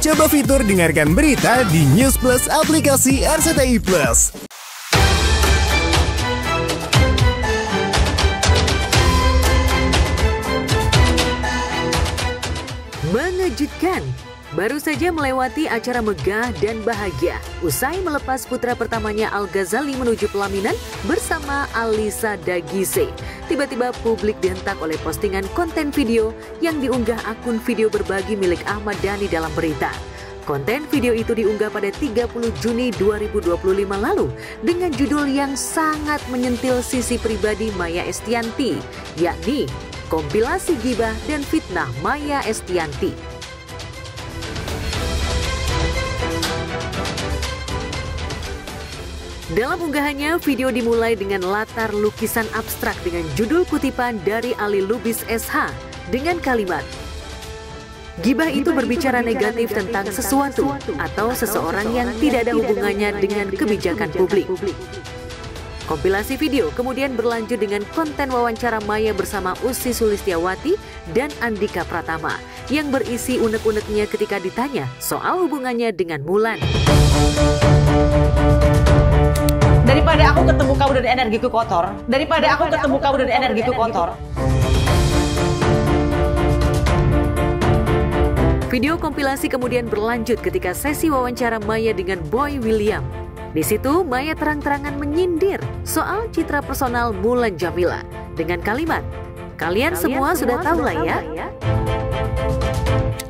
Coba fitur dengarkan berita di News Plus aplikasi RCTI Plus. Mengejutkan, baru saja melewati acara megah dan bahagia. Usai melepas putra pertamanya Al Ghazali menuju pelaminan bersama Alisa Dagise. Tiba-tiba publik dihentak oleh postingan konten video yang diunggah akun video berbagi milik Ahmad Dhani dalam berita. Konten video itu diunggah pada 30 Juni 2025 lalu dengan judul yang sangat menyentil sisi pribadi Maya Estianty, yakni kompilasi gibah dan fitnah Maya Estianty. Dalam unggahannya, video dimulai dengan latar lukisan abstrak dengan judul kutipan dari Ali Lubis SH dengan kalimat, "Gibah itu berbicara negatif tentang sesuatu atau seseorang yang tidak ada hubungannya dengan kebijakan publik." Kompilasi video kemudian berlanjut dengan konten wawancara Maya bersama Ussy Sulistyawati dan Andhika Pratama yang berisi unek-uneknya ketika ditanya soal hubungannya dengan Mulan. Daripada aku ketemu kamu dan energiku kotor, Video kompilasi kemudian berlanjut ketika sesi wawancara Maya dengan Boy William. Di situ Maya terang-terangan menyindir soal citra personal Mulan Jameela dengan kalimat, "Kalian semua sudah tahu lah ya."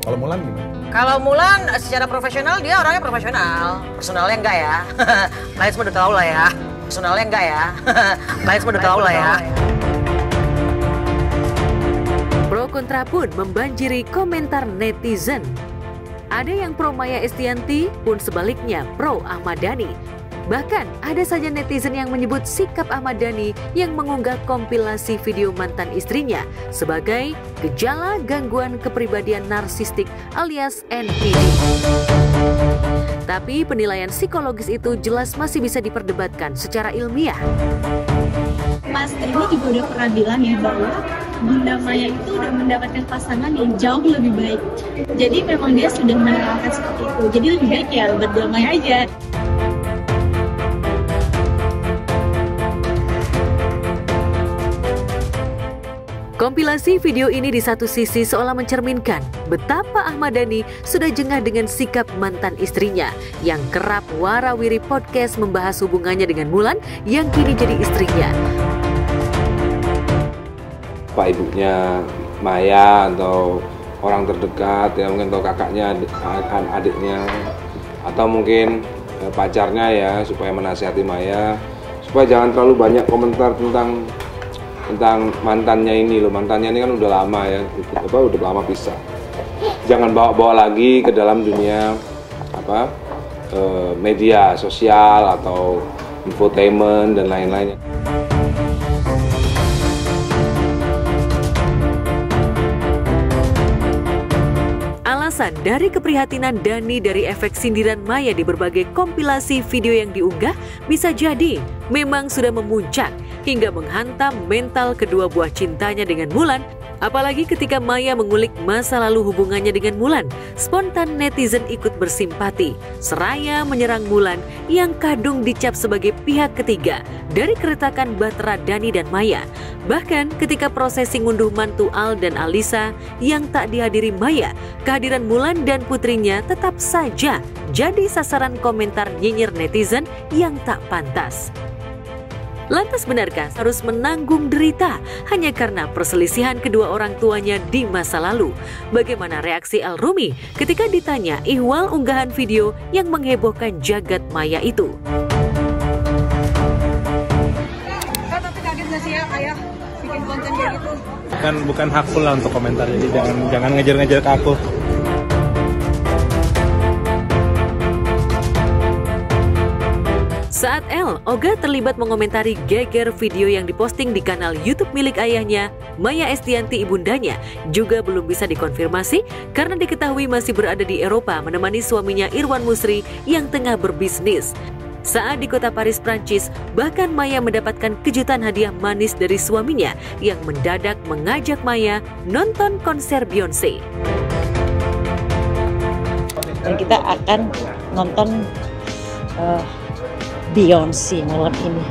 Kalau Mulan gimana? Kalau Mulan secara profesional dia orangnya profesional, personalnya enggak ya. Kalian semua udah tahu lah ya. Personalnya enggak ya. Kalian semua udah tahu lah ya. Pro kontra pun membanjiri komentar netizen. Ada yang pro Maya Estianty pun sebaliknya pro Ahmad Dhani. Bahkan ada saja netizen yang menyebut sikap Ahmad Dhani yang mengunggah kompilasi video mantan istrinya sebagai gejala gangguan kepribadian narsistik alias NPD. Tapi penilaian psikologis itu jelas masih bisa diperdebatkan secara ilmiah. Mas ini juga udah pernah bilang ya bahwa Bunda Maya itu udah mendapatkan pasangan yang jauh lebih baik. Jadi memang dia sudah menerangkan seperti itu. Jadi lebih baik ya berdamai aja. Kompilasi video ini di satu sisi seolah mencerminkan betapa Ahmad Dhani sudah jengah dengan sikap mantan istrinya yang kerap warawiri podcast membahas hubungannya dengan Mulan yang kini jadi istrinya. Pak ibunya Maya atau orang terdekat, ya mungkin atau kakaknya, adiknya, atau mungkin pacarnya ya, supaya menasihati Maya supaya jangan terlalu banyak komentar tentang mantannya ini loh. Mantannya ini kan udah lama ya, udah lama pisah. Jangan bawa-bawa lagi ke dalam dunia media sosial atau infotainment dan lain-lainnya. Alasan dari keprihatinan Dhani dari efek sindiran Maya di berbagai kompilasi video yang diunggah bisa jadi memang sudah memuncak hingga menghantam mental kedua buah cintanya dengan Mulan. Apalagi ketika Maya mengulik masa lalu hubungannya dengan Mulan, spontan netizen ikut bersimpati, seraya menyerang Mulan yang kadung dicap sebagai pihak ketiga dari keretakan bahtera Dhani dan Maya. Bahkan ketika prosesi ngunduh mantu Al dan Alisa yang tak dihadiri Maya, kehadiran Mulan dan putrinya tetap saja jadi sasaran komentar nyinyir netizen yang tak pantas. Lantas benarkah harus menanggung derita hanya karena perselisihan kedua orang tuanya di masa lalu? Bagaimana reaksi Al Rumi ketika ditanya ihwal unggahan video yang menghebohkan jagat maya itu? Tapi kaget nggak sih ya ayah bikin konten kayak gitu? Bukan hakku lah untuk komentar, jadi jangan ngejar-ngejar ke aku. Saat Oga terlibat mengomentari geger video yang diposting di kanal YouTube milik ayahnya, Maya Estianty ibundanya juga belum bisa dikonfirmasi karena diketahui masih berada di Eropa menemani suaminya Irwan Musri yang tengah berbisnis. Saat di kota Paris, Prancis, bahkan Maya mendapatkan kejutan hadiah manis dari suaminya yang mendadak mengajak Maya nonton konser Beyonce. dan kita akan nonton Beyonce malam ini.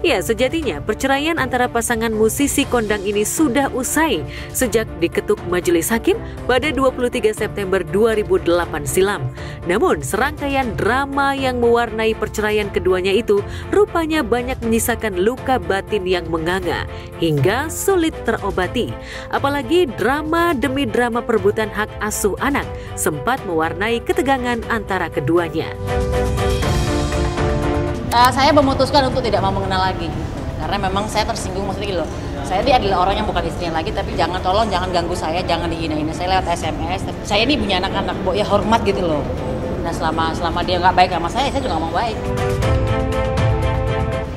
Ya, sejatinya perceraian antara pasangan musisi kondang ini sudah usai sejak diketuk Majelis Hakim pada 23 September 2008 silam. Namun, serangkaian drama yang mewarnai perceraian keduanya itu rupanya banyak menyisakan luka batin yang menganga hingga sulit terobati. Apalagi drama demi drama perebutan hak asuh anak sempat mewarnai ketegangan antara keduanya. Saya memutuskan untuk tidak mau mengenal lagi, karena memang saya tersinggung, maksudnya gitu loh. Saya ini adalah orang yang bukan istrinya lagi, tapi jangan ganggu saya, jangan dihina-hina. Saya lewat SMS, saya ini punya anak-anak, ya hormat gitu loh. Nah selama dia nggak baik sama saya juga nggak mau baik.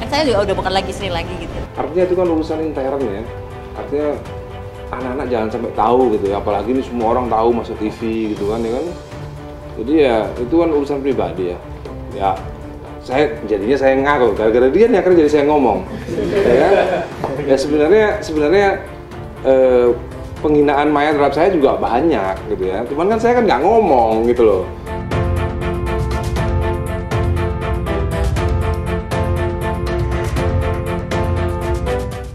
Kan saya juga udah bukan lagi istri lagi gitu. Artinya itu kan urusan intern ya, artinya anak-anak jangan sampai tahu gitu ya, apalagi ini semua orang tahu masuk TV gitu kan ya kan. Jadi ya itu kan urusan pribadi ya. Ya jadinya saya ngaku gara-gara dia nih akhirnya jadi saya ngomong. Ya sebenarnya penghinaan Maya terhadap saya juga banyak gitu ya. Cuman kan saya kan nggak ngomong gitu loh.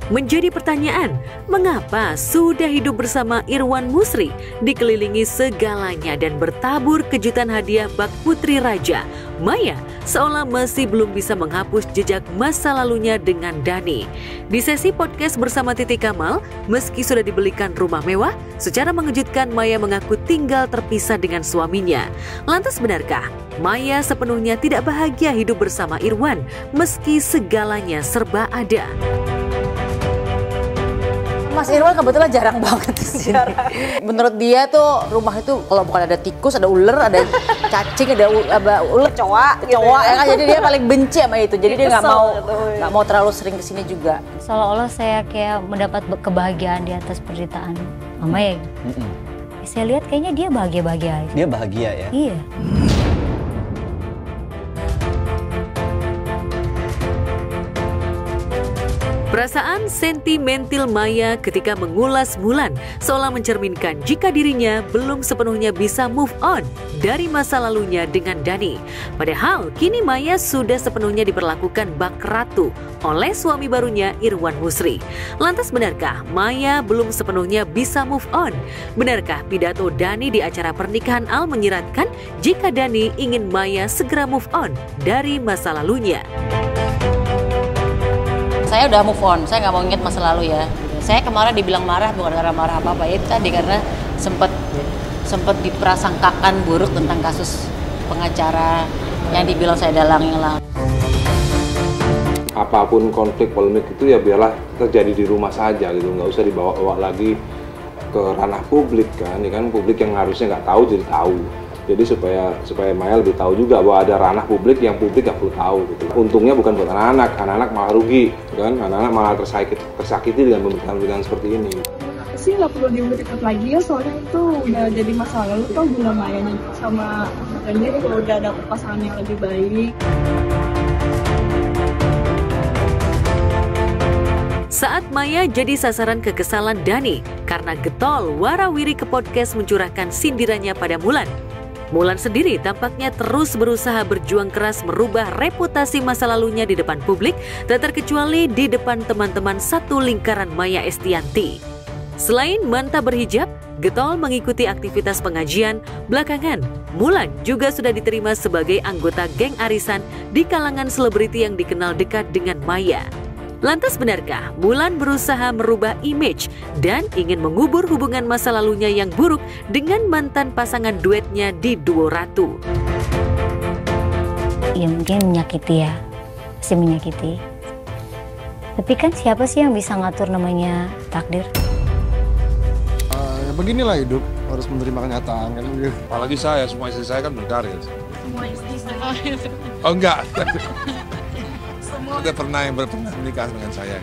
Menjadi pertanyaan, mengapa sudah hidup bersama Irwan Musri, dikelilingi segalanya dan bertabur kejutan hadiah bak putri raja, Maya seolah masih belum bisa menghapus jejak masa lalunya dengan Dhani. Di sesi podcast bersama Titi Kamal, meski sudah dibelikan rumah mewah, secara mengejutkan Maya mengaku tinggal terpisah dengan suaminya. Lantas benarkah Maya sepenuhnya tidak bahagia hidup bersama Irwan meski segalanya serba ada? Mas Irwan kebetulan jarang banget di sini. Menurut dia tuh rumah itu kalau bukan ada tikus, ada ular, ada cacing, ada ular cowok gitu ya kan. Jadi dia paling benci sama itu. Jadi dia nggak mau terlalu sering kesini juga. Seolah-olah saya kayak mendapat kebahagiaan di atas penderitaan Mama ya. Saya lihat kayaknya dia bahagia-bahagia aja. Dia bahagia ya? Iya. Perasaan sentimental Maya ketika mengulas Mulan seolah mencerminkan jika dirinya belum sepenuhnya bisa move on dari masa lalunya dengan Dhani. Padahal kini Maya sudah sepenuhnya diperlakukan bak ratu oleh suami barunya Irwan Musri. Lantas benarkah Maya belum sepenuhnya bisa move on? Benarkah pidato Dhani di acara pernikahan Al menyiratkan jika Dhani ingin Maya segera move on dari masa lalunya? Saya udah move on, saya nggak mau ingat masa lalu ya. Saya kemarin dibilang marah, bukan karena marah apa-apa, ya itu tadi karena sempat diprasangkakan buruk tentang kasus pengacara yang dibilang saya dalang-dalang. Apapun konflik polemik itu ya biarlah terjadi di rumah saja gitu, nggak usah dibawa-bawa lagi ke ranah publik kan, ya kan publik yang harusnya nggak tahu jadi tahu. Jadi supaya Maya lebih tahu juga bahwa ada ranah publik yang publik nggak perlu tahu gitu. Untungnya bukan buat anak-anak malah rugi, kan? Anak-anak malah tersakiti dengan pemberitaan seperti ini. Sih nggak perlu diungkit lagi ya, soalnya itu udah jadi masa lalu tuh. Guna Mayanya sama Dhani itu udah dapet pasangan yang lebih baik. Saat Maya jadi sasaran kekesalan Dhani karena getol warawiri ke podcast mencurahkan sindirannya pada Mulan. Mulan sendiri tampaknya terus berusaha berjuang keras merubah reputasi masa lalunya di depan publik, tak terkecuali di depan teman-teman satu lingkaran Maya Estianty. Selain mantap berhijab, getol mengikuti aktivitas pengajian, belakangan Mulan juga sudah diterima sebagai anggota geng arisan di kalangan selebriti yang dikenal dekat dengan Maya. Lantas benarkah Mulan berusaha merubah image dan ingin mengubur hubungan masa lalunya yang buruk dengan mantan pasangan duetnya di Duo Ratu? Ya mungkin menyakiti ya, pasti menyakiti. Tapi kan siapa sih yang bisa ngatur namanya takdir? Ya beginilah hidup, harus menerima kenyataan kan. Apalagi saya, semua istri saya kan berkarir. Semua istri saya. Oh enggak. Udah pernah menikah dengan saya.